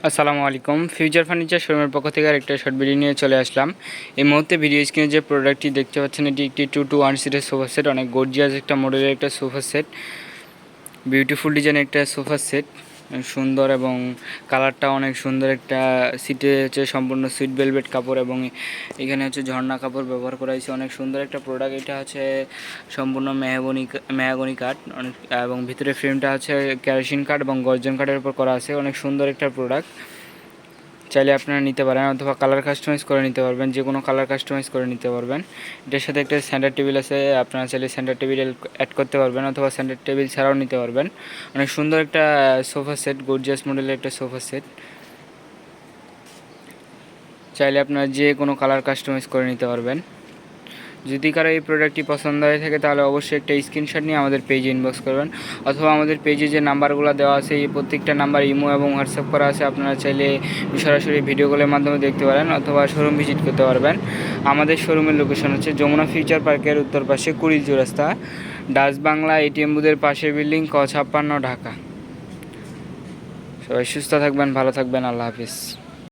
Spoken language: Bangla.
আসসালামু আলাইকুম। ফিউচার ফার্নিচার শোরুমের পক্ষ থেকে আরেকটা শর্ট ভিডিও নিয়ে চলে আসলাম। এই মুহূর্তে ভিডিও স্ক্রিনে যে প্রোডাক্টটি দেখতে পাচ্ছেন এটি একটি 2-to-1 সিটের সোফা সেট, অনেক গর্জিয়াস একটা মডেলের একটা সোফা সেট, বিউটিফুল ডিজাইনের একটা সোফা সেট, সুন্দর এবং কালারটা অনেক সুন্দর। একটা সিটে হচ্ছে সম্পূর্ণ সুইট ভেলভেট কাপড় এবং এখানে হচ্ছে ঝর্ণা কাপড় ব্যবহার করা হয়েছে। অনেক সুন্দর একটা প্রোডাক্ট। এটা হচ্ছে সম্পূর্ণ মেহগনি কাঠ অনেক, এবং ভিতরে ফ্রেমটা হচ্ছে কেরোসিন কাঠ এবং গর্জন কাঠের উপর করা আছে। অনেক সুন্দর একটা প্রোডাক্ট, চাইলে আপনারা নিতে পারেন অথবা কালার কাস্টমাইজ করে নিতে পারবেন, যে কোনো কালার কাস্টমাইজ করে নিতে পারবেন। এটার সাথে একটা সেন্টার টেবিল আছে, আপনারা চাইলে সেন্টার টেবিল অ্যাড করতে পারবেন অথবা সেন্টার টেবিল ছাড়াও নিতে পারবেন। অনেক সুন্দর একটা সোফা সেট, গর্জিয়াস মডেলের একটা সোফা সেট, চাইলে আপনারা যে কোনো কালার কাস্টমাইজ করে নিতে পারবেন। যদি কারো এই প্রোডাক্টটি পছন্দ হয়ে থাকে তাহলে অবশ্যই একটা স্ক্রিনশট নিয়ে আমাদের পেজে ইনবক্স করবেন, অথবা আমাদের পেজে যে নাম্বারগুলো দেওয়া আছে এই প্রত্যেকটা নাম্বার ইমো এবং হোয়াটসঅ্যাপ করা আছে, আপনারা চাইলে সরাসরি ভিডিও কলের মাধ্যমে দেখতে পারেন অথবা শোরুম ভিজিট করতে পারবেন। আমাদের শোরুমের লোকেশন হচ্ছে যমুনা ফিউচার পার্কের উত্তর পাশে 20 চৌরাস্তা, ডাচ বাংলা এটিএম বুথের পাশের বিল্ডিং, ক 56, ঢাকা। সবাই সুস্থ থাকবেন, ভালো থাকবেন, আল্লাহ হাফিজ।